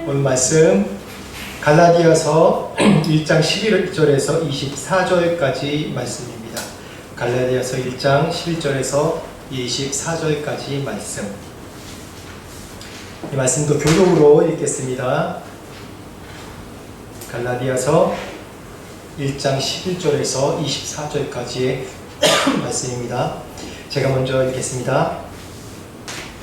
오늘 말씀 갈라디아서 1장 11절에서 24절까지 말씀입니다. 갈라디아서 1장 11절에서 24절까지 말씀. 이 말씀도 교독으로 읽겠습니다. 갈라디아서 1장 11절에서 24절까지의 말씀입니다. 제가 먼저 읽겠습니다.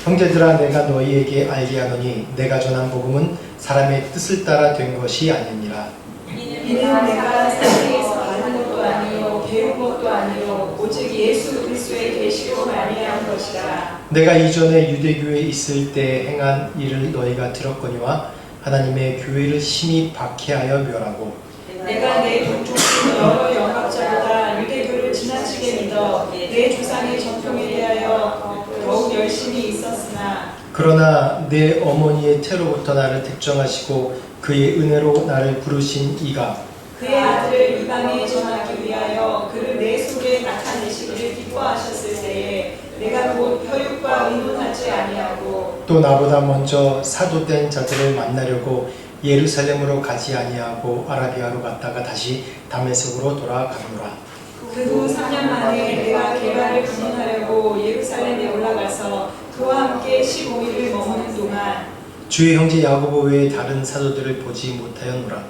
형제들아, 내가 너희에게 알게 하노니 내가 전한 복음은 사람의 뜻을 따라 된 것이 아니니라. 이는 내가 세상에서 받은 것도 아니요 배운 것도 아니요 오직 예수 그리스도의 계시로 말미암은 것이라. 내가 이전에 유대교에 있을 때 행한 일을 너희가 들었거니와 하나님의 교회를 심히 박해하여 멸하고 내가 내 동족 중 여러 영합자보다 유대교를 지나치게 믿어 내 조상의 전통에 대하여 더욱 열심히 있었으나 그러나 내 어머니의 태로부터 나를 택정하시고 그의 은혜로 나를 부르신 이가 그의 아들을 이방에 전하기 위하여 그를 내 속에 나타내시기를 기뻐하셨을 때에 내가 곧 혈육과 의논하지 아니하고 또 나보다 먼저 사도된 자들을 만나려고 예루살렘으로 가지 아니하고 아라비아로 갔다가 다시 다메섹으로 돌아가노라. 그 후 3년 만에 내가 게바를 방문하려고 예루살렘에 올라가서 그와 함께 15일을 머무는 동안 주의 형제 야고보 외에 다른 사도들을 보지 못하였노라.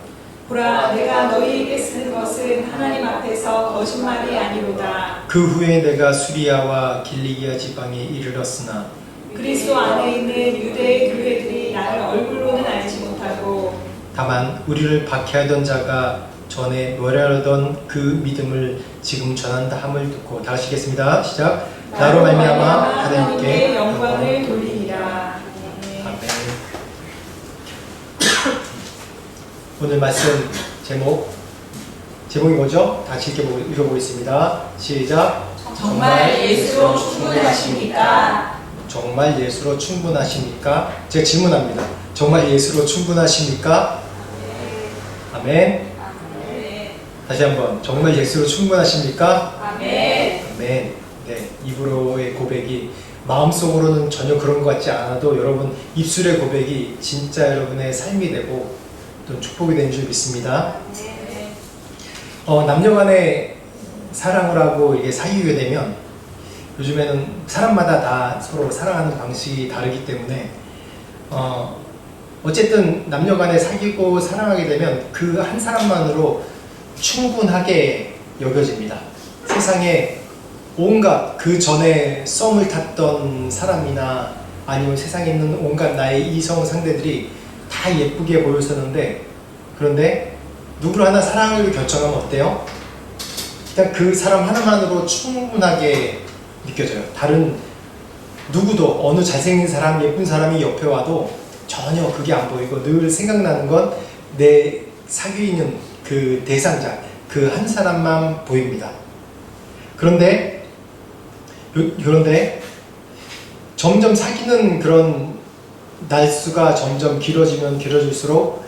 보라, 내가 너희에게 쓰는 것은 하나님 앞에서 거짓말이 아니로다. 그 후에 내가 수리아와 길리기아 지방에 이르렀으나 그리스도 안에 있는 유대의 교회들이 나를 얼굴로는 알지 못하고 다만 우리를 박해하던 자가 전에 멸하던 그 믿음을 지금 전한다 함을 듣고 다 하시겠습니다. 시작. 나로 말미암아 하나님께 영광을 돌리리라. 아멘. 오늘 말씀 제목이 뭐죠? 같이 읽어보겠습니다. 시작. 정말 예수로 충분하십니까? 정말 예수로 충분하십니까? 제가 질문합니다. 정말 예수로 충분하십니까? 아멘. 다시 한번. 정말 예수로 충분하십니까? 아멘. 아멘. 네, 입으로의 고백이 마음속으로는 전혀 그런 것 같지 않아도 여러분 입술의 고백이 진짜 여러분의 삶이 되고 또 축복이 되는 줄 믿습니다. 남녀간의 사랑을 하고 이게 사귀게 되면 요즘에는 사람마다 다 서로 사랑하는 방식이 다르기 때문에 어쨌든 남녀간에 사귀고 사랑하게 되면 그 한 사람만으로 충분하게 여겨집니다. 세상에 온갖 그 전에 썸을 탔던 사람이나 아니면 세상에 있는 온갖 나의 이성 상대들이 다 예쁘게 보였었는데 그런데 누구를 하나 사랑하기로 결정하면 어때요? 일단 그 사람 하나만으로 충분하게 느껴져요. 다른 누구도 어느 잘생긴 사람, 예쁜 사람이 옆에 와도 전혀 그게 안 보이고 늘 생각나는 건 내 사귀는 그 대상자, 그 한 사람만 보입니다. 그런데 점점 사귀는 그런 날수가 점점 길어지면 길어질수록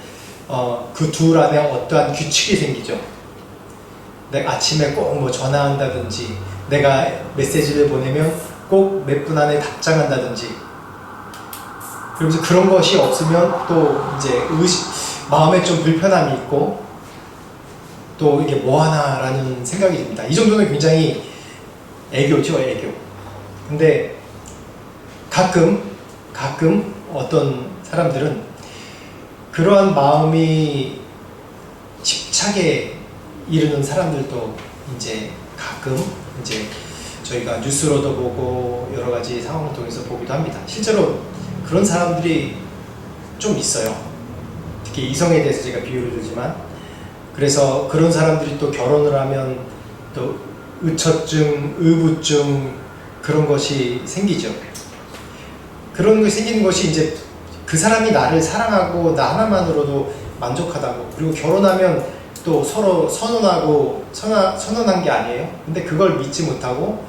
그 둘 안에 어떠한 규칙이 생기죠. 내가 아침에 꼭 뭐 전화한다든지 내가 메시지를 보내면 꼭 몇 분 안에 답장한다든지 그러면서 그런 것이 없으면 또 이제 마음에 좀 불편함이 있고 또 이게 뭐하나라는 생각이 듭니다. 이 정도는 굉장히 애교죠, 애교. 근데 가끔 어떤 사람들은 그러한 마음이 집착에 이르는 사람들도 이제 가끔 이제 저희가 뉴스로도 보고 여러 가지 상황을 통해서 보기도 합니다. 실제로 그런 사람들이 좀 있어요. 특히 이성에 대해서 제가 비유를 들지만 그래서 그런 사람들이 또 결혼을 하면 또 의처증, 의부증 그런 것이 생기죠. 그런 것이 생기는 것이 이제 그 사람이 나를 사랑하고 나 하나만으로도 만족하다고 그리고 결혼하면 또 서로 선언한 게 아니에요. 근데 그걸 믿지 못하고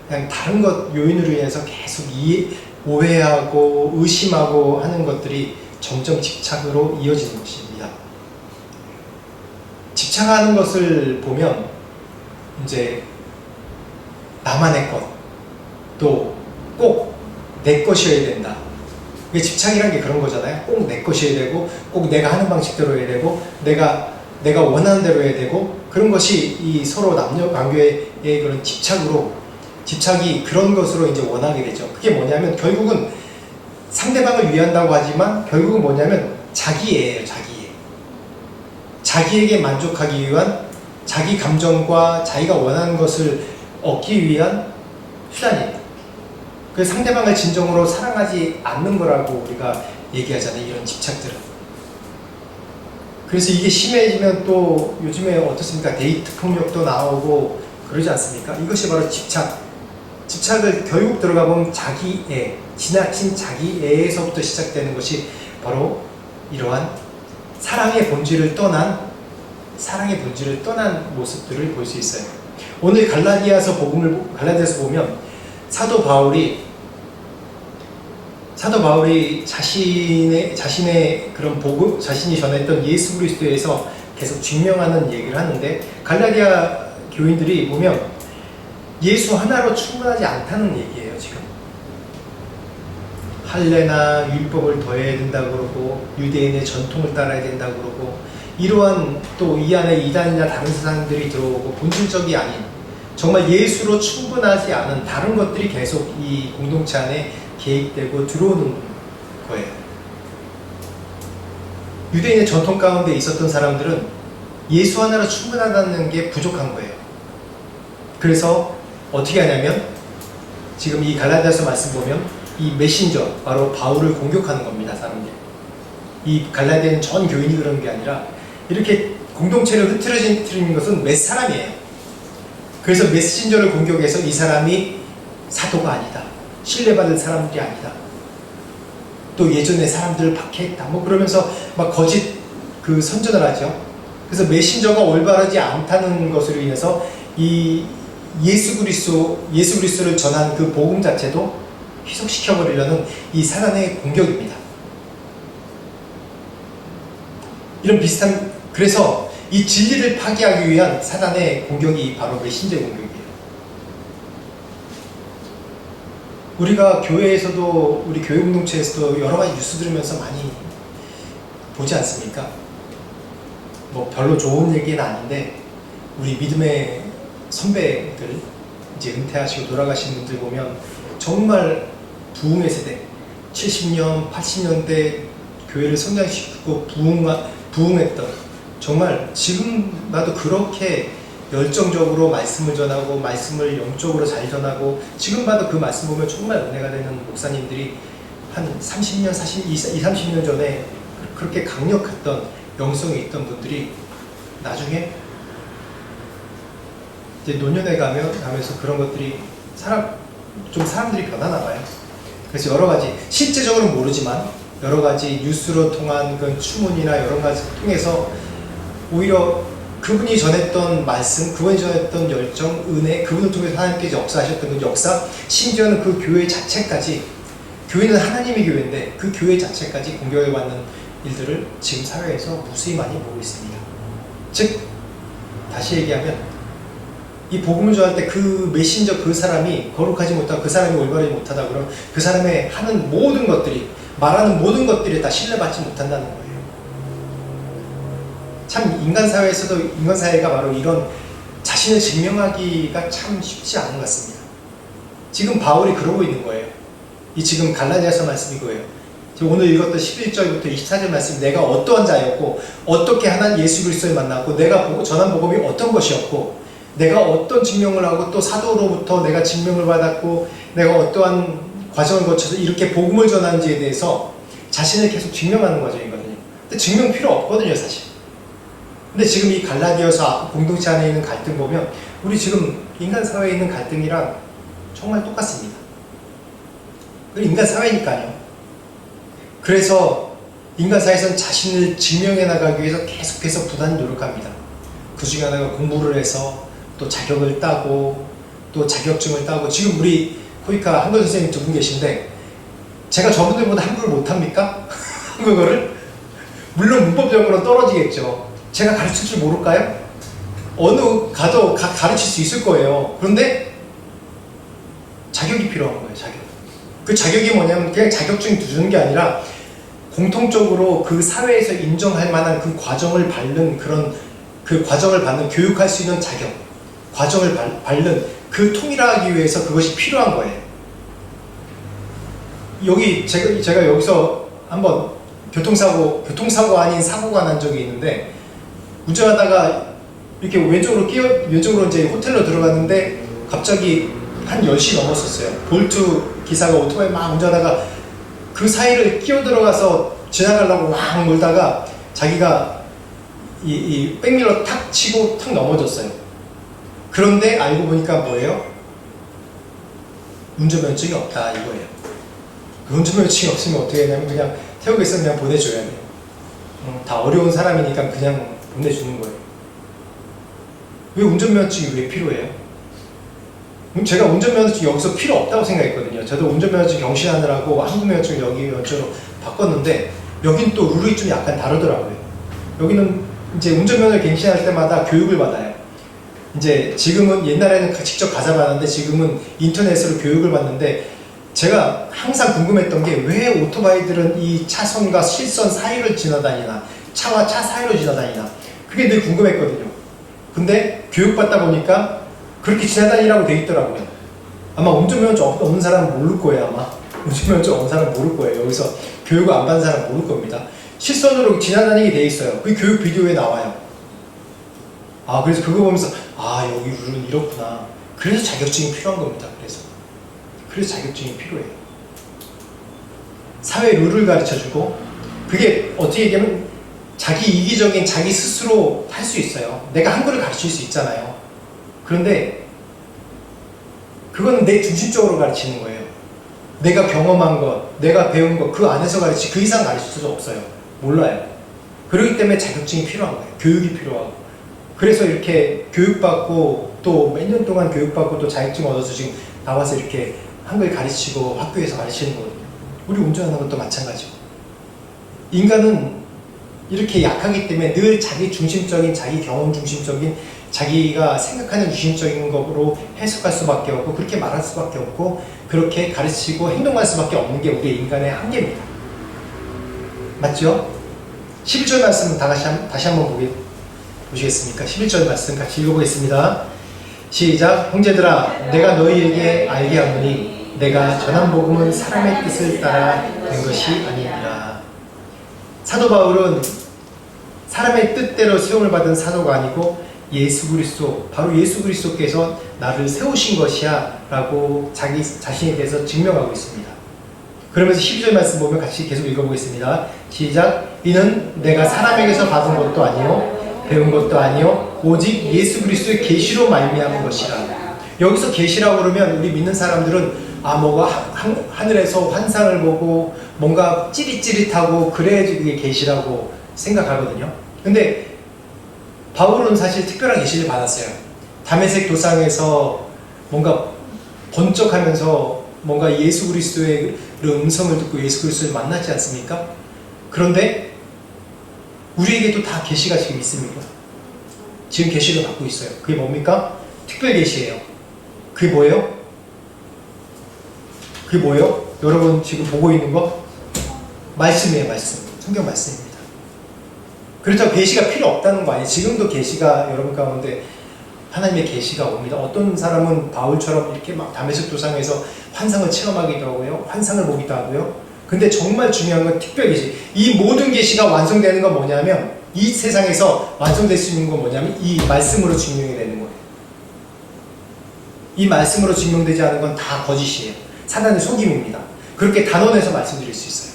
그냥 다른 것 요인으로 인해서 계속 오해하고 의심하고 하는 것들이 점점 집착으로 이어지는 것입니다. 집착하는 것을 보면 이제 나만의 것, 또 꼭 내 것이어야 된다. 이게 집착이란 게 그런 거잖아요. 꼭 내 것이어야 되고, 꼭 내가 하는 방식대로 해야 되고, 내가 원하는 대로 해야 되고, 그런 것이 이 서로 남녀 관계의 그런 집착이 그런 것으로 이제 원하게 되죠. 그게 뭐냐면 결국은 상대방을 위한다고 하지만 결국은 뭐냐면 자기애예요, 자기애. 자기에게 만족하기 위한 자기 감정과 자기가 원하는 것을 얻기 위한 수단이에요. 그래서 상대방을 진정으로 사랑하지 않는 거라고 우리가 얘기하잖아요, 이런 집착들은. 그래서 이게 심해지면 또 요즘에 어떻습니까? 데이트 폭력도 나오고 그러지 않습니까? 이것이 바로 집착을 결국 들어가 보면 자기애, 지나친 자기애에서부터 시작되는 것이 바로 이러한 사랑의 본질을 떠난 모습들을 볼 수 있어요. 오늘 갈라디아서 보면 사도 바울이 자신의 그런 복음, 자신이 전했던 예수 그리스도에서 계속 증명하는 얘기를 하는데, 갈라디아 교인들이 보면 예수 하나로 충분하지 않다는 얘기예요. 지금 할례나 율법을 더해야 된다고 그러고, 유대인의 전통을 따라야 된다고 그러고, 이러한 또 이 안에 이단이나 다른 세상들이 들어오고, 본질적이 아닌 정말 예수로 충분하지 않은 다른 것들이 계속 이 공동체 안에 개입되고 들어오는 거예요. 유대인의 전통 가운데 있었던 사람들은 예수 하나로 충분하다는 게 부족한 거예요. 그래서 어떻게 하냐면 지금 이 갈라디아서 말씀 보면 이 메신저, 바로 바울을 공격하는 겁니다, 사람들이. 이 갈라디아는 전 교인이 그런 게 아니라 이렇게 공동체를 흐트러지는 것은 몇 사람이에요. 그래서 메신저를 공격해서 이 사람이 사도가 아니다, 신뢰받을 사람들이 아니다, 또 예전에 사람들을 박해했다, 뭐 그러면서 막 거짓 그 선전을 하죠. 그래서 메신저가 올바르지 않다는 것으로 인해서 이 예수 그리스도를 전한 그 복음 자체도 희석시켜버리려는 이 사단의 공격입니다. 이런 비슷한, 그래서 이 진리를 파괴하기 위한 사단의 공격이 바로 메신저의 공격이에요. 우리가 교회에서도, 우리 교회 공동체에서도 여러 가지 뉴스 들으면서 많이 보지 않습니까? 뭐 별로 좋은 얘기는 아닌데, 우리 믿음의 선배들, 이제 은퇴하시고 돌아가신 분들 보면 정말 부흥의 세대, 70년, 80년대 교회를 성장시키고 부흥했던, 정말 지금 나도 그렇게 열정적으로 말씀을 전하고 말씀을 영적으로 잘 전하고, 지금 봐도 그 말씀 보면 정말 은혜가 되는 목사님들이 한 30년, 30년 전에 그렇게 강력했던 영성이 있던 분들이 나중에 이제 노년에 가면서 그런 것들이 사람들이 변하나 봐요. 그래서 여러 가지, 실제적으로는 모르지만 여러 가지 뉴스로 통한 그런 추문이나 여러 가지 통해서 오히려 그분이 전했던 말씀, 그분이 전했던 열정, 은혜, 그분을 통해서 하나님께서 역사하셨던 그 역사, 심지어는 그 교회 자체까지, 교회는 하나님의 교회인데 그 교회 자체까지 공격을 받는 일들을 지금 사회에서 무수히 많이 보고 있습니다. 즉, 다시 얘기하면 이 복음을 전할 때 그 메신저, 그 사람이 거룩하지 못하고 그 사람이 올바르지 못하다 그러면 그 사람의 하는 모든 것들이, 말하는 모든 것들이 다 신뢰받지 못한다는 거예요. 참 인간 사회가 바로 이런 자신을 증명하기가 참 쉽지 않은 것 같습니다. 지금 바울이 그러고 있는 거예요. 이 지금 갈라디아서 말씀이 거예요. 오늘 읽었던 11절부터 24절 말씀, 내가 어떠한 자였고 어떻게 하나님 예수 그리스도를 만났고 내가 전한 복음이 어떤 것이었고 내가 어떤 증명을 하고 또 사도로부터 내가 증명을 받았고 내가 어떠한 과정을 거쳐서 이렇게 복음을 전하는지에 대해서 자신을 계속 증명하는 과정이거든요. 근데 증명 필요 없거든요, 사실. 근데 지금 이 갈라디아서 공동체 안에 있는 갈등 보면 우리 지금 인간 사회에 있는 갈등이랑 정말 똑같습니다. 인간 사회니까요. 그래서 인간 사회에서는 자신을 증명해 나가기 위해서 계속해서 부단히 노력합니다. 그 중에 하나가 공부를 해서 또 자격을 따고 또 자격증을 따고, 지금 우리 코이카 한글 선생님 두 분 계신데 제가 저분들보다 한국을 못합니까? 한국어를? 물론 문법적으로 떨어지겠죠. 제가 가르칠 줄 모를까요? 어느 가도 가르칠 수 있을 거예요. 그런데 자격이 필요한 거예요, 자격. 그 자격이 뭐냐면 그냥 자격증 주는 게 아니라 공통적으로 그 사회에서 인정할 만한 그 과정을 밟는 그런 그 과정을 받는 교육할 수 있는 자격, 과정을 밟는 그 통일하기 위해서 그것이 필요한 거예요. 여기 제가 여기서 한번 교통사고 아닌 사고가 난 적이 있는데 운전하다가 이렇게 왼쪽으로 이제 호텔로 들어갔는데 갑자기 한 10시 넘었었어요. 볼트 기사가 오토바이 막 운전하다가 그 사이를 끼어 들어가서 지나가려고 막 몰다가 자기가 이 백밀러 탁 치고 탁 넘어졌어요. 그런데 알고 보니까 뭐예요? 운전면허증이 없다 이거예요. 그 운전면허증이 없으면 어떻게 하냐면 그냥 태국에서 그냥 보내줘야 돼요. 다 어려운 사람이니까 그냥 보내주는 거예요. 왜 운전면허증이 왜 필요해요? 제가 운전면허증 여기서 필요 없다고 생각했거든요. 저도 운전면허증 경신하느라고 한국면허증 여기 면허증으로 바꿨는데 여긴 또 룰이 좀 약간 다르더라고요. 여기는 이제 운전면허 갱신할 때마다 교육을 받아요. 이제 지금은 옛날에는 직접 가서 받았는데 지금은 인터넷으로 교육을 받는데 제가 항상 궁금했던 게 왜 오토바이들은 이 차선과 실선 사이를 지나다니나 차와 차 사이로 지나다니나 그게 늘 궁금했거든요. 근데 교육받다 보니까 그렇게 지나다니라고 돼 있더라고요. 아마 운전면허증 없는 사람은 모를 거예요. 아마 운전면허증 없는 사람은 모를 거예요. 여기서 교육을 안 받은 사람은 모를 겁니다. 실선으로 지나다니게 돼 있어요. 그 교육 비디오에 나와요. 아 그래서 그거 보면서 아 여기 룰은 이렇구나. 그래서 자격증이 필요한 겁니다. 그래서 자격증이 필요해요. 사회 룰을 가르쳐주고 그게 어떻게 얘기하면 자기 이기적인 자기 스스로 할 수 있어요. 내가 한글을 가르칠 수 있잖아요. 그런데 그거는 내 중심적으로 가르치는 거예요. 내가 경험한 것, 내가 배운 것 그 안에서 그 이상 가르칠 수도 없어요. 몰라요. 그렇기 때문에 자격증이 필요한 거예요. 교육이 필요하고. 그래서 이렇게 교육받고 또 몇 년 동안 교육받고 또 자격증 얻어서 지금 나와서 이렇게 한글 가르치고 학교에서 가르치는 거거든요. 우리 운전하는 것도 마찬가지고. 인간은 이렇게 약하기 때문에 늘 자기 중심적인, 자기 경험 중심적인, 자기가 생각하는 중심적인 것으로 해석할 수밖에 없고 그렇게 말할 수밖에 없고 그렇게 가르치고 행동할 수밖에 없는 게 우리 인간의 한계입니다. 맞죠? 11절 말씀 다시 한번 보시겠습니까? 11절 말씀 같이 읽어보겠습니다. 시작. 형제들아 내가 너희에게 알게 하노니 내가 전한 복음은 사람의 뜻을 따라 된 것이 아니니라. 사도 바울은 사람의 뜻대로 세움을 받은 사도가 아니고 예수 그리스도, 바로 예수 그리스도께서 나를 세우신 것이야 라고 자기 자신에 대해서 증명하고 있습니다. 그러면서 12절 말씀 보면 같이 계속 읽어보겠습니다. 시작. 이는 내가 사람에게서 받은 것도 아니요 배운 것도 아니요 오직 예수 그리스도의 계시로 말미암은 것이라. 여기서 계시라고 그러면 우리 믿는 사람들은 뭐가 하늘에서 환상을 보고 뭔가 찌릿찌릿하고 그래야지 그게 계시라고 생각하거든요. 근데 바울은 사실 특별한 계시를 받았어요. 다메섹 도상에서 뭔가 번쩍하면서 뭔가 예수 그리스도의 음성을 듣고 예수 그리스도를 만나지 않습니까? 그런데 우리에게도 다 계시가 지금 있습니다. 지금 계시를 받고 있어요. 그게 뭡니까? 특별 계시예요. 그게 뭐예요? 그게 뭐예요? 여러분 지금 보고 있는 거? 말씀이에요. 말씀. 성경 말씀입니다. 그렇다고 계시가 필요 없다는 거 아니에요. 지금도 계시가 여러분 가운데 하나님의 계시가 옵니다. 어떤 사람은 바울처럼 이렇게 막 다메섹 도상에서 환상을 체험하기도 하고요. 환상을 보기도 하고요. 근데 정말 중요한 건 특별 계시. 이 모든 계시가 완성되는 건 뭐냐면 이 세상에서 완성될 수 있는 건 뭐냐면 이 말씀으로 증명이 되는 거예요. 이 말씀으로 증명되지 않은 건 다 거짓이에요. 사단의 속임입니다. 그렇게 단언해서 말씀드릴 수 있어요.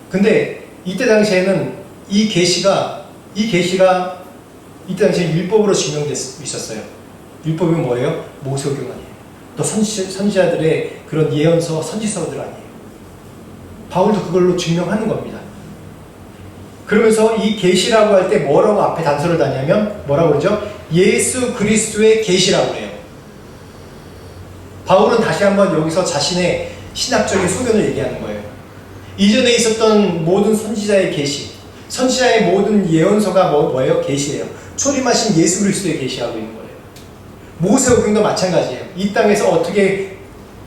근데 이때 당시에는 이 계시가 이때 당시에 율법으로 증명될 수 있었어요. 율법이 뭐예요? 모세오경 아니에요. 또 선지자들의 그런 예언서, 선지서들 아니에요. 바울도 그걸로 증명하는 겁니다. 그러면서 이 계시라고 할 때 뭐라고 앞에 단서를 다냐면 뭐라고 그러죠? 예수 그리스도의 계시라고 해요. 바울은 다시 한번 여기서 자신의 신학적인 소견을 얘기하는 거예요. 이전에 있었던 모든 선지자의 계시, 선지자의 모든 예언서가 뭐예요? 계시예요. 초림하신 예수 그리스도의 계시하고 있는 거예요. 모세오경도 마찬가지예요. 이 땅에서 어떻게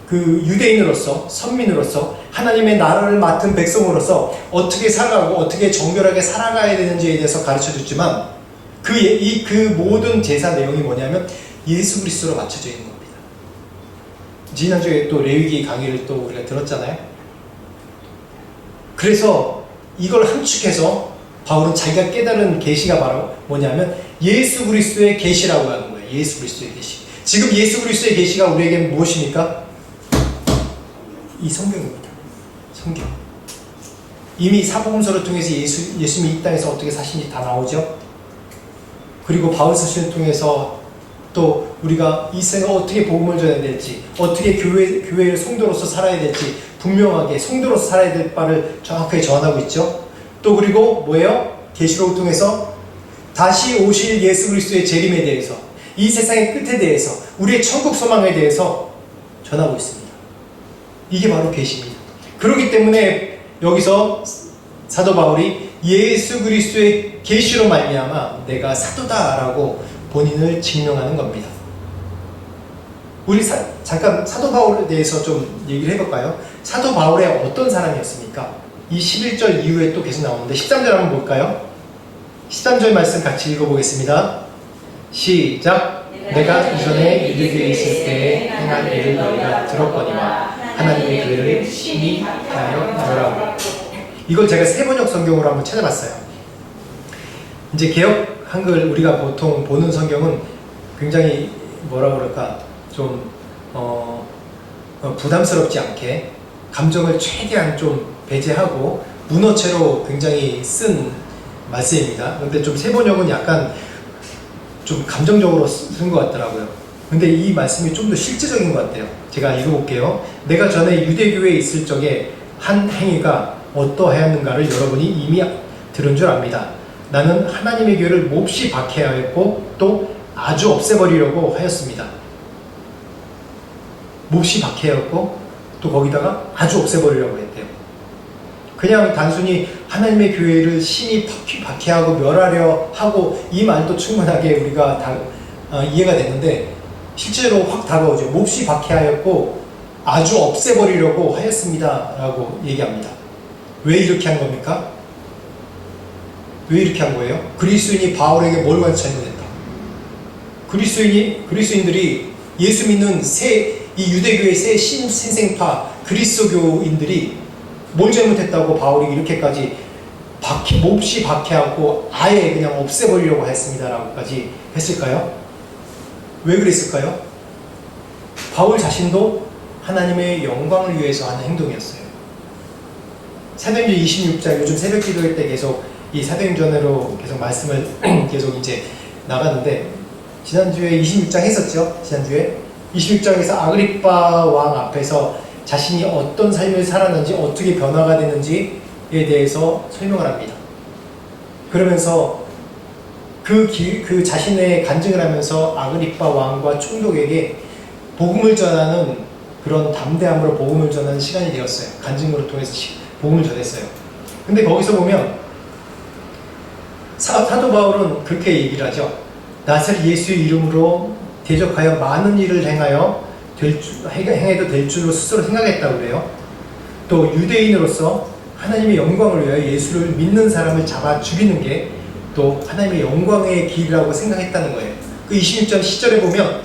그 유대인으로서, 선민으로서, 하나님의 나라를 맡은 백성으로서 어떻게 살아가고 어떻게 정결하게 살아가야 되는지에 대해서 가르쳐 줬지만 그 모든 제사 내용이 뭐냐면 예수 그리스도로 맞춰져 있는 겁니다. 지난주에 또 레위기 강의를 또 우리가 들었잖아요. 그래서 이걸 함축해서 바울은 자기가 깨달은 계시가 바로 뭐냐면 예수 그리스도의 계시라고 하는 거예요. 예수 그리스도의 계시. 지금 예수 그리스도의 계시가 우리에게 무엇입니까? 이 성경입니다. 성경. 이미 사복음서를 통해서 예수님이 이 땅에서 어떻게 사신지 다 나오죠. 그리고 바울 서신을 통해서 또 우리가 이 생을 어떻게 복음을 전해야 될지, 어떻게 교회의 성도로서 살아야 될지 분명하게 성도로서 살아야 될 바를 정확하게 전하고 있죠. 또 그리고 뭐예요? 계시록을 통해서 다시 오실 예수 그리스도의 재림에 대해서, 이 세상의 끝에 대해서, 우리의 천국 소망에 대해서 전하고 있습니다. 이게 바로 계시입니다. 그렇기 때문에 여기서 사도 바울이 예수 그리스도의 계시로 말미암아 내가 사도다라고 본인을 증명하는 겁니다. 우리 잠깐 사도 바울에 대해서 좀 얘기를 해볼까요? 사도 바울의 어떤 사람이었습니까? 이 11절 이후에 또 계속 나오는데 13절 한번 볼까요? 13절 말씀 같이 읽어보겠습니다. 시작! 내가 이전에 유대교에 있을 때에 행한 일을 너희가 들었거니와 하나님의 교회를 심히 하여 너라고. 이걸 제가 세번역 성경으로 한번 찾아봤어요. 이제 개역 한글 우리가 보통 보는 성경은 굉장히 뭐라 그럴까 좀 부담스럽지 않게 감정을 최대한 좀 배제하고 문어체로 굉장히 쓴 말씀입니다. 근데 좀 세번역은 약간 좀 감정적으로 쓴 것 같더라고요. 근데 이 말씀이 좀 더 실제적인 것 같아요. 제가 읽어볼게요. 내가 전에 유대교회에 있을 적에 한 행위가 어떠하였는가를 여러분이 이미 들은 줄 압니다. 나는 하나님의 교회를 몹시 박해하였고 또 아주 없애버리려고 하였습니다. 몹시 박해하였고 또 거기다가 아주 없애버리려고 했대요. 그냥 단순히 하나님의 교회를 심히 박해하고 멸하려 하고 이 말도 충분하게 우리가 다 이해가 되는데 실제로 확 다가오죠. 몹시 박해하였고 아주 없애버리려고 하였습니다 라고 얘기합니다. 왜 이렇게 한 겁니까? 왜 이렇게 한 거예요? 그리스도인이 바울에게 뭘 잘못했다? 그리스도인들이 예수 믿는 이 유대교의 새 신생파 그리스도교인들이 뭘 잘못했다고 바울이 이렇게까지 몹시 박해하고 아예 그냥 없애버리려고 했습니다라고까지 했을까요? 왜 그랬을까요? 바울 자신도 하나님의 영광을 위해서 하는 행동이었어요. 사도행전 26장, 요즘 새벽 기도할 때 계속 이 사도행전으로 계속 말씀을 계속 이제 나가는데 지난주에 26장 했었죠? 지난주에 26장에서 아그리빠 왕 앞에서 자신이 어떤 삶을 살았는지 어떻게 변화가 되는지에 대해서 설명을 합니다. 그러면서 그 자신의 간증을 하면서 아그리빠 왕과 총독에게 복음을 전하는 그런 담대함으로 복음을 전하는 시간이 되었어요. 간증으로 통해서 복음을 전했어요. 근데 거기서 보면 사도 바울은 그렇게 얘기를 하죠. 나사렛 예수의 이름으로 대적하여 많은 일을 행해도 될 줄로 스스로 생각했다고 그래요. 또 유대인으로서 하나님의 영광을 위하여 예수를 믿는 사람을 잡아 죽이는 게 또 하나님의 영광의 길이라고 생각했다는 거예요. 그 26절 10절에 보면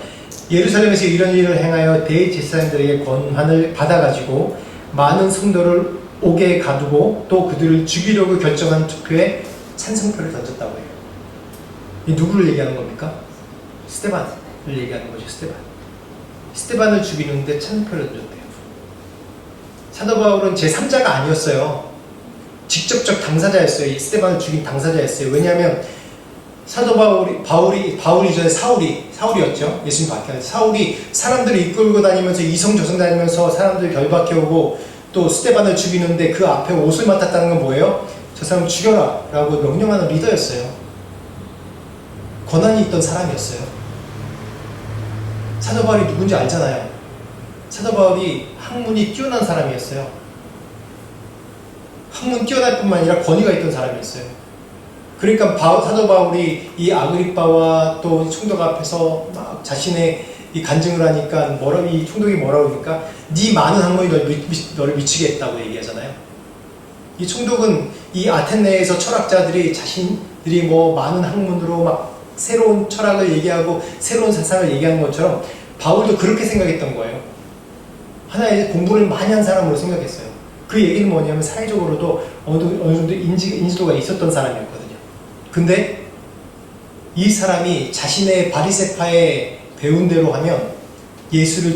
예루살렘에서 이런 일을 행하여 대제사장들에게 권한을 받아가지고 많은 성도를 옥에 가두고 또 그들을 죽이려고 결정한 투표에 찬성표를 던졌다고 해요. 이 누구를 얘기하는 겁니까? 스데반을 얘기하는 거죠. 스데반을 죽이는데 찬성표를 던졌대요. 사도 바울은 제3자가 아니었어요. 직접적 당사자였어요. 이 스데반을 죽인 당사자였어요. 왜냐하면 사도 바울이 전에 사울이었죠. 예수님 박해할 사울이 사람들을 이끌고 다니면서 이성저성 다니면서 사람들 결박해오고 또 스데반을 죽이는데 그 앞에 옷을 맡았다는 건 뭐예요? 저 사람 죽여라 라고 명령하는 리더였어요. 권한이 있던 사람이었어요. 사도 바울이 누군지 알잖아요. 사도 바울이 학문이 뛰어난 사람이었어요. 학문 뛰어날 뿐만 아니라 권위가 있던 사람이었어요. 그러니까 사도 바울이 이 아그리빠와 또 총독 앞에서 막 자신의 이 간증을 하니까 이 총독이 뭐라고 그러니까 네 많은 학문이 너를 미치게 했다고 얘기하잖아요. 이 총독은 이 아테네에서 철학자들이 자신들이 뭐 많은 학문으로 막 새로운 철학을 얘기하고 새로운 사상을 얘기하는 것처럼 바울도 그렇게 생각했던 거예요. 하나의 공부를 많이 한 사람으로 생각했어요. 그 얘기는 뭐냐면 사회적으로도 어느 정도 인지도가 있었던 사람이었거든요. 근데 이 사람이 자신의 바리새파에 배운 대로 하면 예수를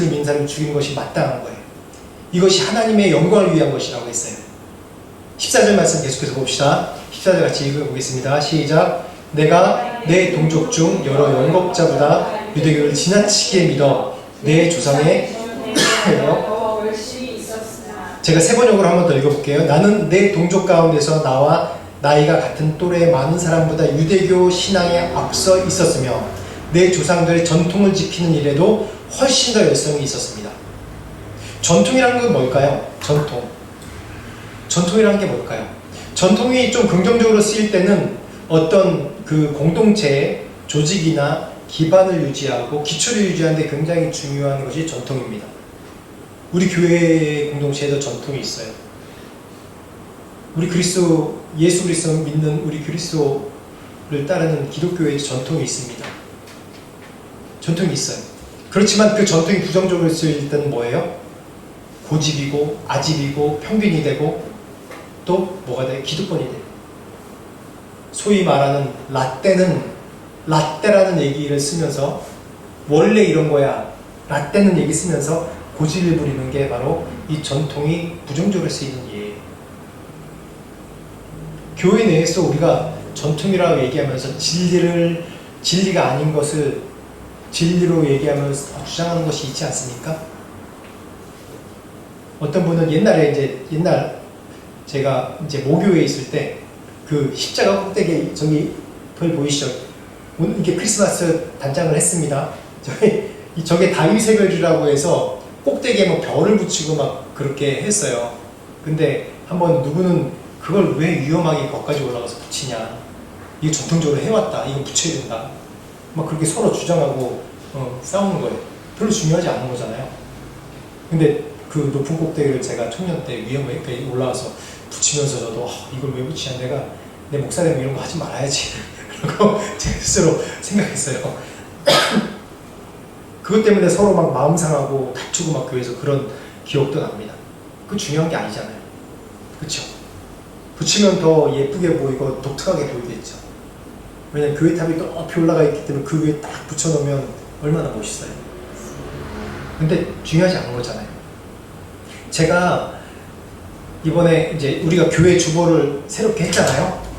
믿는 사람을 죽이는 것이 마땅한 거예요. 이것이 하나님의 영광을 위한 것이라고 했어요. 14절 말씀 계속해서 봅시다. 14절 같이 읽어보겠습니다. 시작. 내가 내 동족 중 여러 영법자보다 유대교를 지나치게 믿어 내 조상의 제가 세 번역으로 한 번 더 읽어볼게요. 나는 내 동족 가운데서 나와 나이가 같은 또래의 많은 사람보다 유대교 신앙에 앞서 있었으며 내 조상들의 전통을 지키는 일에도 훨씬 더 열성이 있었습니다. 전통이라는 건 뭘까요? 전통이라는 게 뭘까요? 전통이 좀 긍정적으로 쓰일 때는 어떤 그 공동체의 조직이나 기반을 유지하고 기초를 유지하는 데 굉장히 중요한 것이 전통입니다. 우리 교회 공동체에도 전통이 있어요. 우리 예수 그리스도 믿는 우리 그리스도를 따르는 기독교에도 전통이 있습니다. 전통이 있어요. 그렇지만 그 전통이 부정적으로 쓰일 때는 뭐예요? 고집이고 아집이고 평균이 되고 또 뭐가 돼? 기득권이 돼. 소위 말하는 라떼라는 얘기를 쓰면서 원래 이런 거야 라떼는 얘기 쓰면서 고집을 부리는 게 바로 이 전통이 부정적으로 쓰이는 예예요. 교회 내에서 우리가 전통이라고 얘기하면서 진리가 아닌 것을 진리로 얘기하면서 주장하는 것이 있지 않습니까? 어떤 분은 옛날 제가 이제 모교에 있을 때 그 십자가 꼭대기에 저기 별 보이시죠? 오늘 이게 크리스마스 단장을 했습니다. 저게 다윗의 별이라고 해서 꼭대기에 뭐 별을 붙이고 막 그렇게 했어요. 근데 한번 누구는 그걸 왜 위험하게 거기까지 올라가서 붙이냐? 이게 전통적으로 해왔다. 이거 붙여야 된다. 막 그렇게 서로 주장하고 싸우는 거예요. 별로 중요하지 않은 거잖아요. 근데 그 높은 꼭대기를 제가 청년 때 위험하게 올라와서 붙이면서 저도 이걸 왜 붙이냐, 내가 내 목사 되면 이런 거 하지 말아야지 그러고 제 스스로 생각했어요. 그것 때문에 서로 막 마음 상하고 다투고 막 교회에서 그런 기억도 납니다. 그거 중요한 게 아니잖아요. 그렇죠? 붙이면 더 예쁘게 보이고 독특하게 보이겠죠. 왜냐면 교회 탑이 높이 올라가 있기 때문에 그 위에 딱 붙여놓으면 얼마나 멋있어요. 근데 중요하지 않은 거잖아요. 제가 이번에 이제 우리가 교회 주보를 새롭게 했잖아요.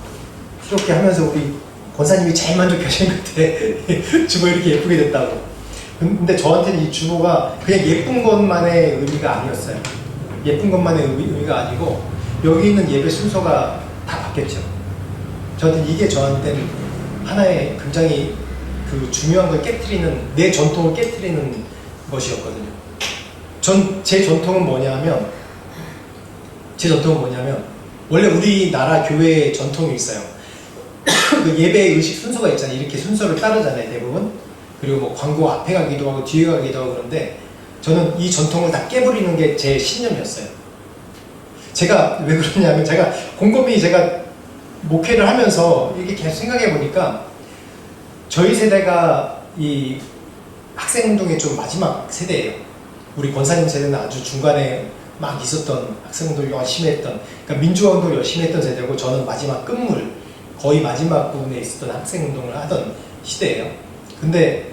새롭게 하면서 우리 권사님이 제일 만족하시는 것 같아. 주보 이렇게 예쁘게 됐다고. 근데 저한테는 이 주보가 그냥 예쁜 것만의 의미가 아니었어요. 예쁜 것만의 의미가 아니고 여기 있는 예배 순서가 다 바뀌었죠. 저한테는 하나의 굉장히 그 중요한 걸 깨트리는, 내 전통을 깨트리는 것이었거든요. 제 전통은 뭐냐면 원래 우리나라 교회의 전통이 있어요. 그 예배의 의식 순서가 있잖아요. 이렇게 순서를 따르잖아요, 대부분. 그리고 뭐 광고 앞에 가기도 하고 뒤에 가기도 하고 그런데 저는 이 전통을 다 깨버리는 게 제 신념이었어요. 제가 왜 그러냐면 제가 곰곰이 목회를 하면서 이렇게 계속 생각해 보니까 저희 세대가 이 학생운동의 좀 마지막 세대예요. 우리 권사님 세대는 아주 중간에 막 있었던 학생운동을 열심히 했던, 그러니까 민주화운동을 열심히 했던 세대고 저는 마지막 끝물, 거의 마지막 부분에 있었던 학생운동을 하던 시대예요. 근데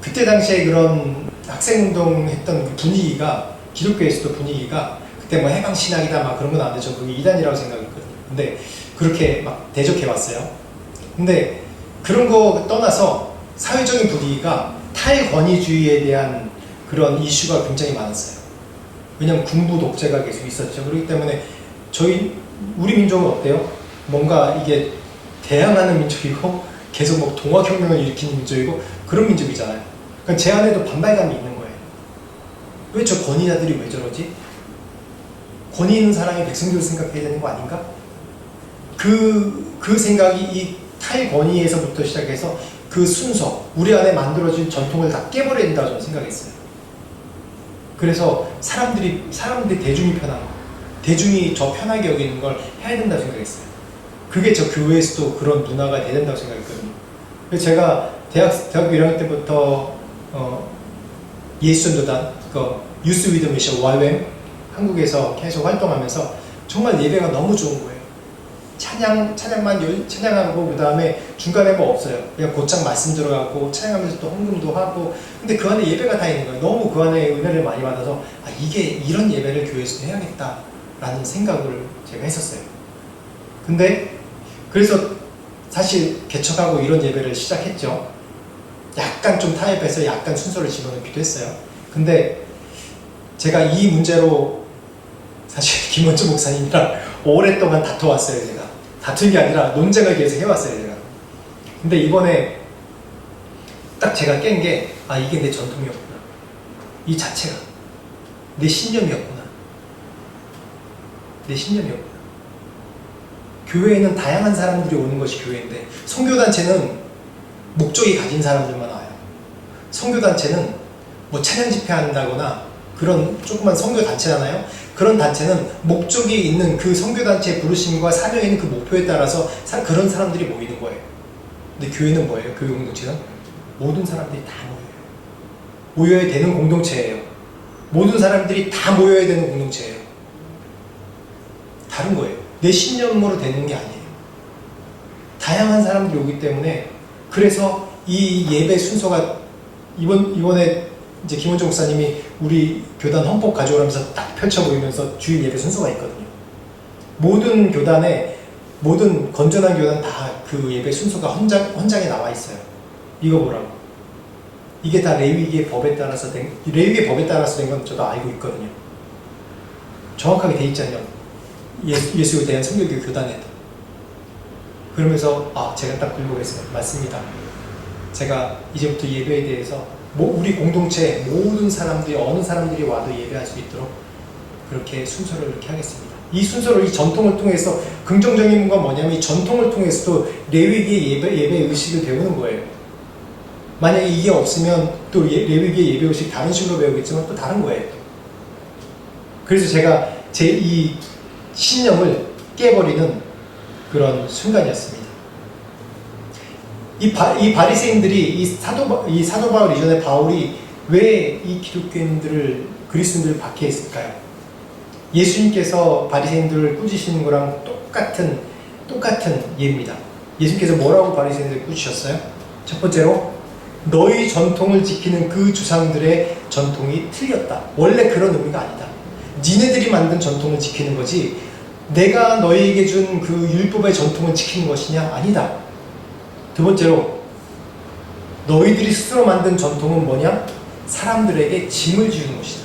그때 당시에 그런 학생운동 했던 그 분위기가, 기독교에서도 분위기가 그때 뭐 해방신학이다 막 그런 건 안 돼. 저 그게 이단이라고 생각했거든요. 근데 그렇게 막 대적해왔어요. 근데 그런 거 떠나서 사회적인 분위기가 탈권위주의에 대한 그런 이슈가 굉장히 많았어요. 왜냐면 군부 독재가 계속 있었죠. 그렇기 때문에 우리 민족은 어때요? 뭔가 이게 대항하는 민족이고 계속 뭐 동학혁명을 일으키는 민족이고 그런 민족이잖아요. 그러니까 제 안에도 반발감이 있는 거예요. 왜 저 권위자들이 왜 저러지? 권위 있는 사람이 백성들을 생각해야 되는 거 아닌가? 그 생각이 이 탈권위에서부터 시작해서 그 순서, 우리 안에 만들어진 전통을 다 깨버려야 된다고 저는 생각했어요. 그래서 사람들이 대중이 편한 거, 대중이 저 편하게 여기는 걸 해야 된다고 생각했어요. 그게 저 교회에서도 그런 문화가 돼야 된다고 생각했거든요. 그래서 제가 대학교 1학년 때부터 예수전도단, 유스 위드 미션 YWAM 한국에서 계속 활동하면서 정말 예배가 너무 좋은 거예요. 찬양하고 그 다음에 중간에 뭐 없어요. 그냥 곧장 말씀 들어가고 찬양하면서 또 헌금도 하고. 근데 그 안에 예배가 다 있는 거예요. 너무 그 안에 은혜를 많이 받아서 이게 이런 예배를 교회에서도 해야겠다라는 생각을 제가 했었어요. 근데 그래서 사실 개척하고 이런 예배를 시작했죠. 약간 좀 타협해서 약간 순서를 집어넣기도 했어요. 근데 제가 이 문제로 사실 김원주 목사님이랑 오랫동안 다퉈왔어요. 제가 다툰 게 아니라 논쟁을 계속 해왔어요. 제가. 근데 이번에 딱 제가 깬 게 이게 내 전통이었구나. 이 자체가 내 신념이었구나. 내 신념이었구나. 교회에는 다양한 사람들이 오는 것이 교회인데 선교단체는 목적이 가진 사람들만 와요. 선교단체는 뭐 찬양 집회한다거나 그런 조그만 선교단체잖아요. 그런 단체는 목적이 있는 그 선교단체의 부르심과 사명이 있는 그 목표에 따라서 그런 사람들이 모이는 거예요. 근데 교회는 뭐예요? 교회 공동체는 모든 사람들이 다 모여요. 모여야 되는 공동체예요. 모든 사람들이 다 모여야 되는 공동체예요. 다른 거예요. 내 신념으로 되는 게 아니에요. 다양한 사람들이 오기 때문에 그래서 이 예배 순서가 이번에 이제 김원종 목사님이 우리 교단 헌법 가져오면서 딱 펼쳐 보이면서 주일 예배 순서가 있거든요. 모든 교단에 모든 건전한 교단 다 그 예배 순서가 헌장에 나와 있어요. 이거 보라고. 이게 다 레위기의 법에 따라서 된 건 저도 알고 있거든요. 정확하게 돼 있잖아요. 예수에 대한 성결교 교단에도. 그러면서 제가 딱 굴복했어요. 맞습니다. 제가 이제부터 예배에 대해서 우리 공동체 모든 사람들이 어느 사람들이 와도 예배할 수 있도록 그렇게 순서를 이렇게 하겠습니다. 이 순서를 이 전통을 통해서 긍정적인 건 뭐냐면 이 전통을 통해서도 레위기의 예배 의식을 배우는 거예요. 만약에 이게 없으면 또 레위기의 예배 의식 다른 식으로 배우겠지만 또 다른 거예요. 그래서 제가 제 이 신념을 깨버리는 그런 순간이었습니다. 이 바리새인들이 이 사도 바울 이전에 바울이 왜 이 그리스도인들을 박해했을까요? 예수님께서 바리새인들을 꾸짖으시는 거랑 똑같은 예입니다. 예수님께서 뭐라고 바리새인들을 꾸짖으셨어요? 첫 번째로 너희 전통을 지키는 그 조상들의 전통이 틀렸다. 원래 그런 의미가 아니다. 니네들이 만든 전통을 지키는 거지 내가 너희에게 준 그 율법의 전통을 지키는 것이냐? 아니다. 두 번째로 너희들이 스스로 만든 전통은 뭐냐? 사람들에게 짐을 지우는 것이다.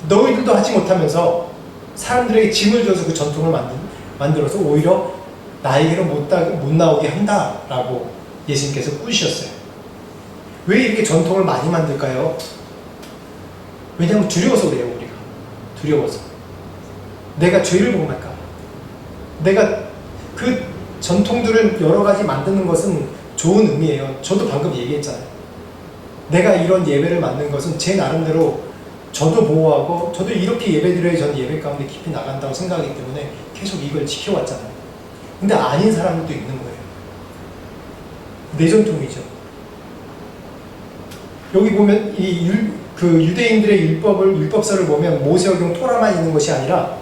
너희들도 하지 못하면서 사람들에게 짐을 줘서 그 전통을 만들어서 오히려 나에게로 못 나오게 한다라고 예수님께서 꾸짖으셨어요. 왜 이렇게 전통을 많이 만들까요? 왜냐하면 두려워서 그래요. 우리가 두려워서 내가 죄를 범할까 봐. 내가 그 전통들을 여러 가지 만드는 것은 좋은 의미예요. 저도 방금 얘기했잖아요. 내가 이런 예배를 만든 것은 제 나름대로 저도 보호하고 저도 이렇게 예배드려야 저는 예배 가운데 깊이 나간다고 생각하기 때문에 계속 이걸 지켜왔잖아요. 근데 아닌 사람들도 있는 거예요. 내 전통이죠. 여기 보면 그 유대인들의 율법서를 보면 모세오경 토라만 있는 것이 아니라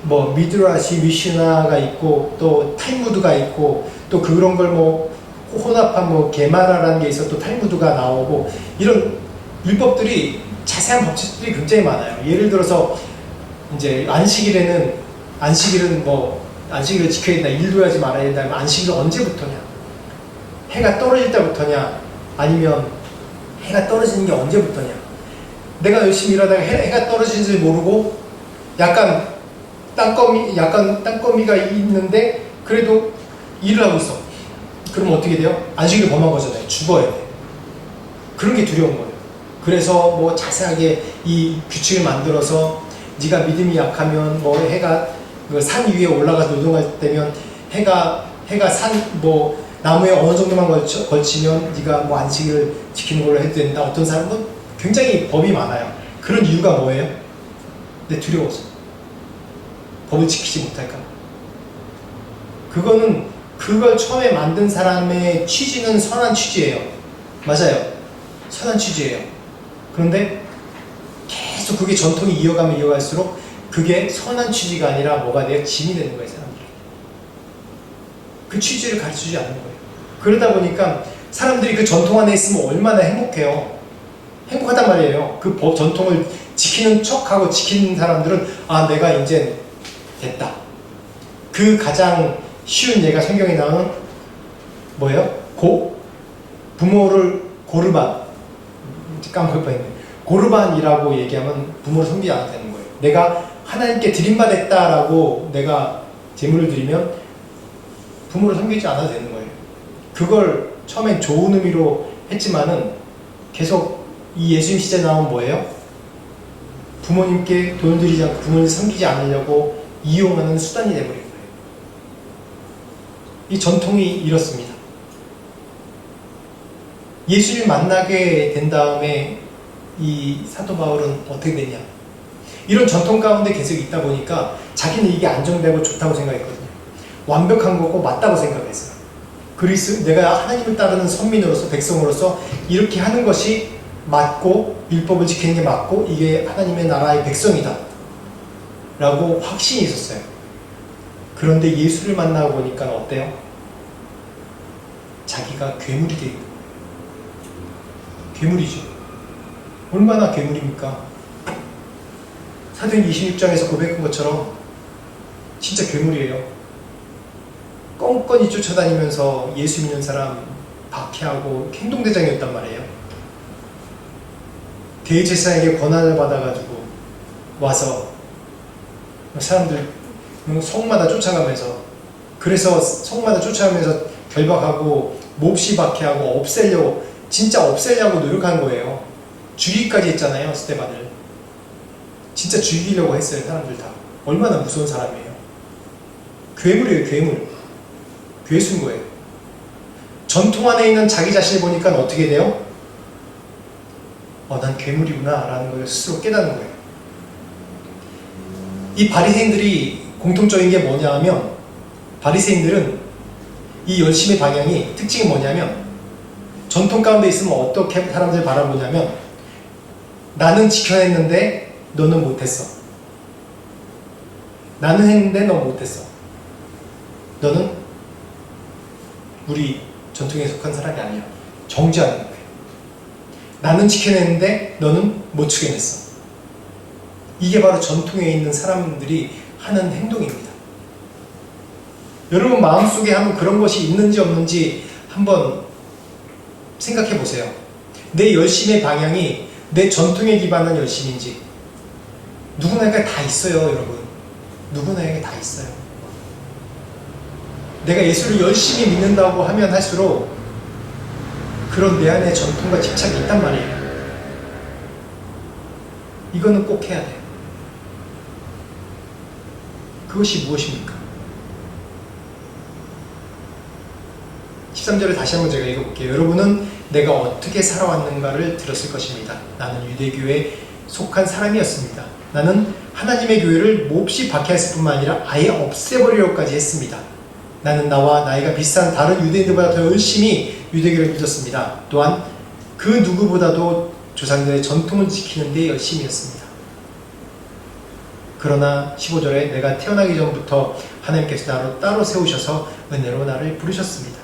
뭐 미드라시 미슈나가 있고 또 탈무드가 있고 또 그런 걸 뭐 혼합한 뭐 게마라라는 게 있어 또 탈무드가 나오고 이런 율법들이 자세한 법칙들이 굉장히 많아요. 예를 들어서 이제 안식일을 지켜야 된다, 일도 하지 말아야 된다. 안식일 언제부터냐? 해가 떨어질 때부터냐? 아니면 해가 떨어지는 게 언제부터냐? 내가 열심히 일하다가 해가 떨어지는지 모르고 약간 땅거미가 있는데 그래도 일을 하고 있어. 그럼 어떻게 돼요? 안식일을 범한 거잖아요. 죽어야 돼. 그런 게 두려운 거예요. 그래서 뭐 자세하게 이 규칙을 만들어서 네가 믿음이 약하면 뭐 해가 그 산 위에 올라가서 노동할 때면 해가 산 뭐 나무에 어느 정도만 걸치면 네가 뭐 안식일을 지키는 걸로 해도 된다. 어떤 사람은 굉장히 법이 많아요. 그런 이유가 뭐예요? 내 두려워서. 법을 지키지 못할까. 그걸 처음에 만든 사람의 취지는 선한 취지예요. 맞아요. 선한 취지예요. 그런데 계속 그게 전통이 이어가면 이어갈수록 그게 선한 취지가 아니라 뭐가 돼요? 짐이 되는 거예요, 사람들이. 그 취지를 가르쳐주지 않는 거예요. 그러다 보니까 사람들이 그 전통 안에 있으면 얼마나 행복해요. 행복하단 말이에요. 그 법, 전통을 지키는 척하고 지키는 사람들은 아, 내가 이제 됐다. 그 가장 쉬운 예가 성경에 나오는 뭐예요? 부모를 고르반, 까먹을 뻔했네. 고르반이라고 얘기하면 부모를 섬기지 않아도 되는 거예요. 내가 하나님께 드림받았다라고 내가 제물을 드리면 부모를 섬기지 않아도 되는 거예요. 그걸 처음엔 좋은 의미로 했지만은 계속 이 예수님 시대에 나온 뭐예요? 부모님께 돈을 들이지 않고 부모를 섬기지 않으려고 이용하는 수단이 되어버린 거예요. 이 전통이 이렇습니다. 예수를 만나게 된 다음에 이 사도 바울은 어떻게 되냐? 이런 전통 가운데 계속 있다 보니까 자기는 이게 안정되고 좋다고 생각했거든요. 완벽한 거고 맞다고 생각했어요. 내가 하나님을 따르는 선민으로서 백성으로서 이렇게 하는 것이 맞고 율법을 지키는 게 맞고 이게 하나님의 나라의 백성이다 라고 확신이 있었어요. 그런데 예수를 만나고 보니까 어때요? 자기가 괴물이 되는 거예요. 괴물이죠. 얼마나 괴물입니까? 사도행 26장에서 고백한 것처럼 진짜 괴물이에요. 껌껌이 쫓아다니면서 예수 믿는 사람 박해하고 행동대장이었단 말이에요. 대제사장에게 권한을 받아가지고 와서 사람들 성마다 쫓아가면서, 그래서 성마다 쫓아가면서 결박하고 몹시 박해하고 진짜 없애려고 노력한 거예요. 죽이기까지 했잖아요, 스데반을. 진짜 죽이려고 했어요, 사람들 다. 얼마나 무서운 사람이에요. 괴물이에요, 괴물. 괴수인 거예요. 전통 안에 있는 자기 자신을 보니까 어떻게 돼요? 난 괴물이구나 라는 걸 스스로 깨닫는 거예요. 이 바리새인들이 공통적인 게 뭐냐 하면, 바리새인들은 이 열심의 방향이 특징이 뭐냐면, 전통 가운데 있으면 어떻게 사람들 바라보냐면, 나는 지켜냈는데 너는 못했어. 나는 했는데 너 못했어. 너는 우리 전통에 속한 사람이 아니야. 정죄하는 거예요. 나는 지켜냈는데 너는 못 지켜냈어. 이게 바로 전통에 있는 사람들이 하는 행동입니다. 여러분 마음속에 한번 그런 것이 있는지 없는지 한번 생각해 보세요. 내 열심의 방향이 내 전통에 기반한 열심인지. 누구나에게 다 있어요, 여러분. 누구나에게 다 있어요. 내가 예수를 열심히 믿는다고 하면 할수록 그런 내 안에 전통과 집착이 있단 말이에요. 이거는 꼭 해야 돼요. 그것이 무엇입니까? 13절을 다시 한번 제가 읽어볼게요. 여러분은 내가 어떻게 살아왔는가를 들었을 것입니다. 나는 유대교에 속한 사람이었습니다. 나는 하나님의 교회를 몹시 박해했을 뿐만 아니라 아예 없애버리려고까지 했습니다. 나는 나와 나이가 비슷한 다른 유대인들보다 더 열심히 유대교를 믿었습니다. 또한 그 누구보다도 조상들의 전통을 지키는 데 열심이었습니다. 그러나 15절에 내가 태어나기 전부터 하나님께서 나를 따로 세우셔서 은혜로 나를 부르셨습니다.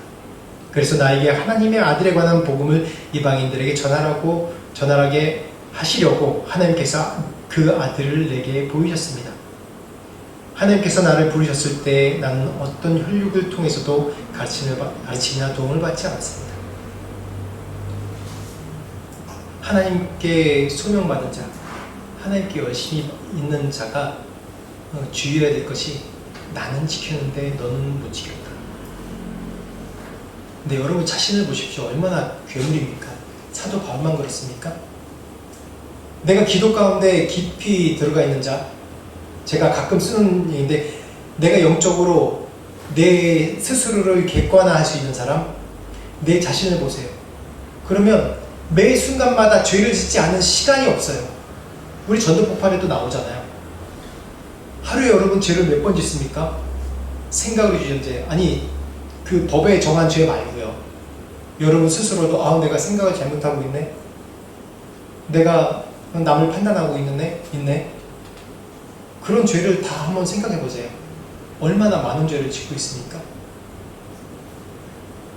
그래서 나에게 하나님의 아들에 관한 복음을 이방인들에게 전하게 하시려고 하나님께서 그 아들을 내게 보이셨습니다. 하나님께서 나를 부르셨을 때 나는 어떤 혈육을 통해서도 가르침이나 도움을 받지 않았습니다. 하나님께 소명받은 자, 하나님께 열심히 있는 자가 주의해야 될 것이 나는 지켰는데 너는 못 지켰다. 근데 여러분 자신을 보십시오. 얼마나 괴물입니까? 사도 바울만 그렇습니까? 내가 기도 가운데 깊이 들어가 있는 자, 제가 가끔 쓰는 얘기인데 내가 영적으로 내 스스로를 객관화할 수 있는 사람, 내 자신을 보세요. 그러면 매 순간마다 죄를 짓지 않은 시간이 없어요. 우리 전도폭발에도 나오잖아요. 하루에 여러분 죄를 몇 번 짓습니까? 생각으로 지은 죄. 아니, 그 법에 정한 죄 말고요. 여러분 스스로도 내가 생각을 잘못하고 있네. 내가 남을 판단하고 있네. 그런 죄를 다 한번 생각해 보세요. 얼마나 많은 죄를 짓고 있습니까?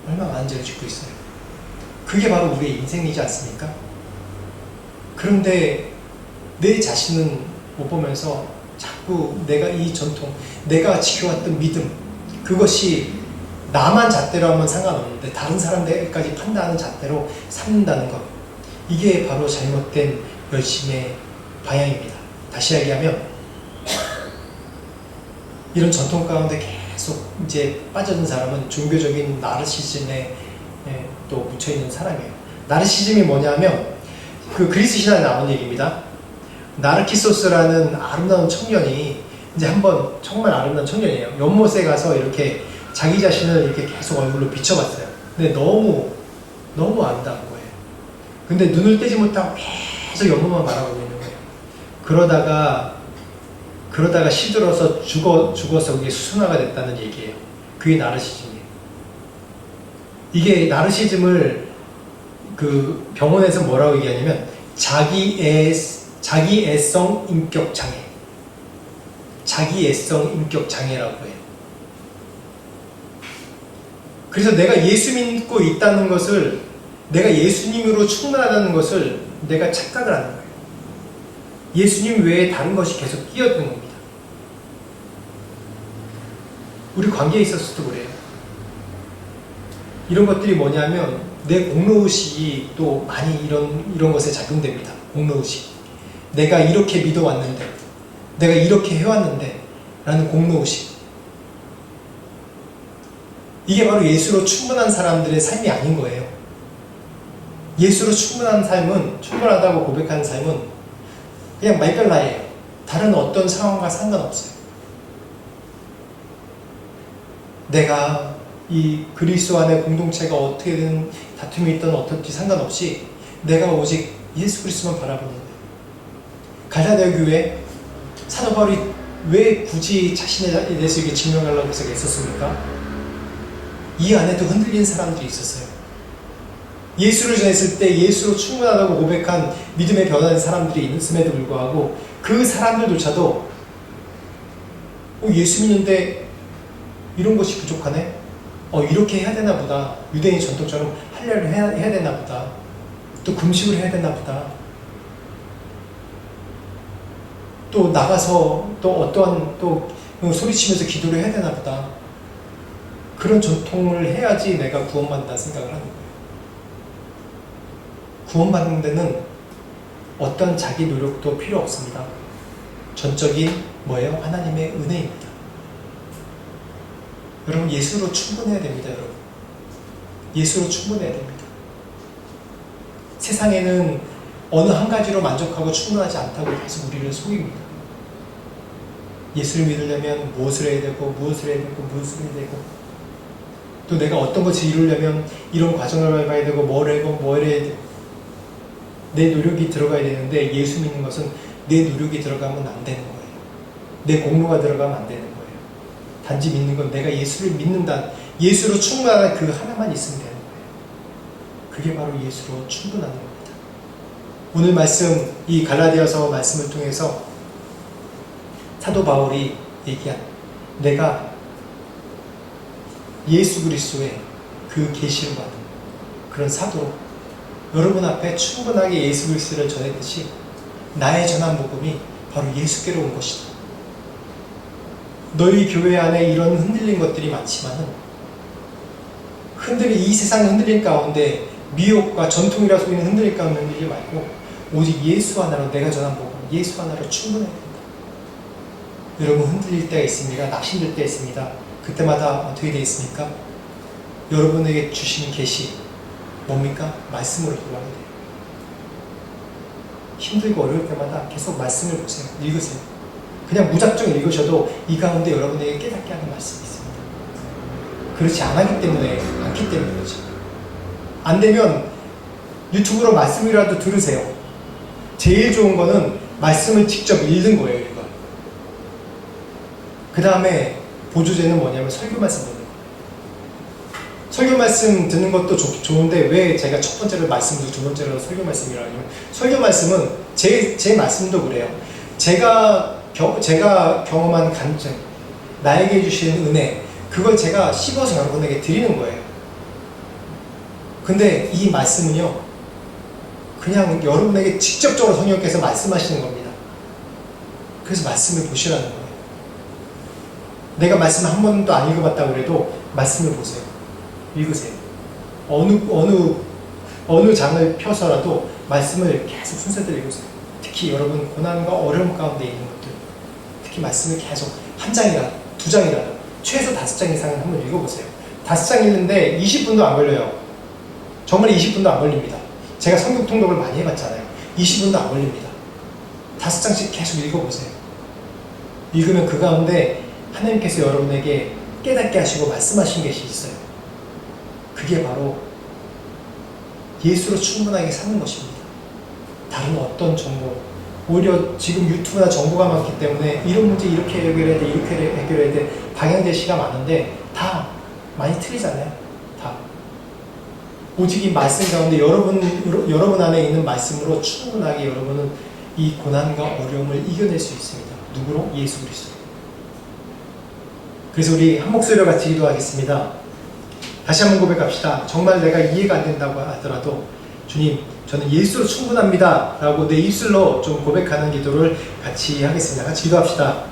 얼마나 많은 죄를 짓고 있어요. 그게 바로 우리의 인생이지 않습니까? 그런데 내 자신은 못 보면서 자꾸 내가 이 전통, 내가 지켜왔던 믿음, 그것이 나만 잣대로 하면 상관없는데 다른 사람들까지 판단하는 잣대로 삼는다는 것, 이게 바로 잘못된 열심의 방향입니다. 다시 얘기하면 이런 전통 가운데 계속 이제 빠져든 사람은 종교적인 나르시즘에 또 묻혀있는 사람이에요. 나르시즘이 뭐냐면 그 그리스 신화에 나온 얘기입니다. 나르키소스라는 아름다운 청년이 이제 한번, 정말 아름다운 청년이에요. 연못에 가서 이렇게 자기 자신을 이렇게 계속 얼굴로 비춰봤어요. 근데 너무 아름다운 거예요. 근데 눈을 떼지 못하고 계속 연못만 바라보고 있는 거예요. 그러다가 시들어서 죽어서 그게 수순화가 됐다는 얘기예요. 그게 나르시즘이에요. 이게 나르시즘을 그 병원에서 뭐라고 얘기하냐면 자기애성 인격 장애. 자기애성 인격 장애라고 해요. 그래서 내가 예수 믿고 있다는 것을, 내가 예수님으로 충만하다는 것을 내가 착각을 하는 거예요. 예수님 외에 다른 것이 계속 끼어드는 겁니다. 우리 관계에 있어서도 그래요. 이런 것들이 뭐냐면 내 공로의식이 또 많이 이런 것에 작용됩니다. 공로의식. 내가 이렇게 믿어왔는데, 내가 이렇게 해왔는데 라는 공로의식. 이게 바로 예수로 충분한 사람들의 삶이 아닌 거예요. 예수로 충분한 삶은, 충분하다고 고백하는 삶은 그냥 말별나예요. 다른 어떤 상황과 상관없어요. 내가 이 그리스도 안의 공동체가 어떻게든 다툼이 있든 어떻게 상관없이 내가 오직 예수 그리스도만 바라보는 거예요. 갈라디아 교회 사도 바울이 왜 굳이 자신에 대해서 이렇게 증명하려고 해서 했었습니까? 이 안에도 흔들린 사람들이 있었어요. 예수를 전했을 때 예수로 충분하다고 고백한 믿음의 변화된 사람들이 있음에도 불구하고 그 사람들조차도 예수 믿는데 이런 것이 부족하네? 이렇게 해야 되나 보다. 유대인 전통처럼 할례를 해야 되나 보다. 또 금식을 해야 되나 보다. 또 나가서 또 어떠한 또 소리치면서 기도를 해야 되나 보다. 그런 전통을 해야지 내가 구원받는다 생각을 하는 거예요. 구원받는 데는 어떤 자기 노력도 필요 없습니다. 전적인 뭐예요? 하나님의 은혜입니다. 여러분, 예수로 충분해야 됩니다. 여러분, 예수로 충분해야 됩니다. 세상에는 어느 한 가지로 만족하고 충분하지 않다고 계속 우리를 속입니다. 예수를 믿으려면 무엇을 해야 되고 무엇을 해야 되고 무엇을 해야 되고, 또 내가 어떤 것을 이루려면 이런 과정을 밟아야 되고 뭘 해야 되고 내 노력이 들어가야 되는데, 예수 믿는 것은 내 노력이 들어가면 안 되는 거예요. 내 공로가 들어가면 안 되는 거예요. 단지 믿는 건 내가 예수를 믿는다, 예수로 충분한 그 하나만 있으면 되는 거예요. 그게 바로 예수로 충분한 겁니다. 오늘 말씀, 이 갈라디아서 말씀을 통해서 사도 바울이 얘기한, 내가 예수 그리스도의 그 계시를 받은 그런 사도로 여러분 앞에 충분하게 예수 그리스도를 전했듯이 나의 전한 복음이 바로 예수께로 온 것이다. 너희 교회 안에 이런 흔들린 것들이 많지만은, 이 세상 흔들림 가운데 미혹과 전통이라 소리는 흔들림 가운데 흔들리지 말고 오직 예수 하나로, 내가 전한 복음 예수 하나로 충분해야 된다. 여러분, 흔들릴 때가 있습니다. 낙심될 때가 있습니다. 그때마다 어떻게 되어 있습니까? 여러분에게 주시는 계시 뭡니까? 말씀으로 돌아가야 돼요. 힘들고 어려울 때마다 계속 말씀을 보세요. 읽으세요. 그냥 무작정 읽으셔도 이 가운데 여러분에게 깨닫게 하는 말씀이 있습니다. 그렇지 않기 때문에 그렇죠. 안 되면 유튜브로 말씀이라도 들으세요. 제일 좋은 거는 말씀을 직접 읽는 거예요. 이거. 그 다음에 보조제는 뭐냐면 설교 말씀 듣는 거예요. 설교 말씀 듣는 것도 좋은데 왜 제가 첫 번째로 말씀도 두 번째로 설교 말씀이라 하냐면, 설교 말씀은 제 말씀도 그래요. 제가 경험한 간증, 나에게 주신 은혜, 그걸 제가 씹어서 여러분에게 드리는 거예요. 근데 이 말씀은요, 그냥 여러분에게 직접적으로 성령께서 말씀하시는 겁니다. 그래서 말씀을 보시라는 거예요. 내가 말씀을 한 번도 안 읽어봤다고 그래도 말씀을 보세요. 읽으세요. 어느 장을 펴서라도 말씀을 계속 순서대로 읽으세요. 특히 여러분 고난과 어려움 가운데 있는 것들, 특히 말씀을 계속 한 장이라도 두 장이라도 최소 5장 이상은 한번 읽어보세요. 5장 읽는데 20분도 안 걸려요. 정말 20분도 안 걸립니다. 제가 성경 통독을 많이 해봤잖아요. 20분도 안 걸립니다. 5장씩 계속 읽어보세요. 읽으면 그 가운데 하나님께서 여러분에게 깨닫게 하시고 말씀하신 것이 있어요. 그게 바로 예수로 충분하게 사는 것입니다. 다른 어떤 정보, 오히려 지금 유튜브나 정보가 많기 때문에 이런 문제 이렇게 해결해야 돼, 이렇게 해결해야 돼, 방향 제시가 많은데 다 많이 틀리잖아요. 다. 오직 이 말씀 가운데 여러분 안에 있는 말씀으로 충분하게 여러분은 이 고난과 어려움을 이겨낼 수 있습니다. 누구로? 예수 그리스도. 그래서 우리 한 목소리로 같이 기도하겠습니다. 다시 한번 고백합시다. 정말 내가 이해가 안 된다고 하더라도 주님, 저는 예수로 충분합니다 라고 내 입술로 좀 고백하는 기도를 같이 하겠습니다. 같이 기도합시다.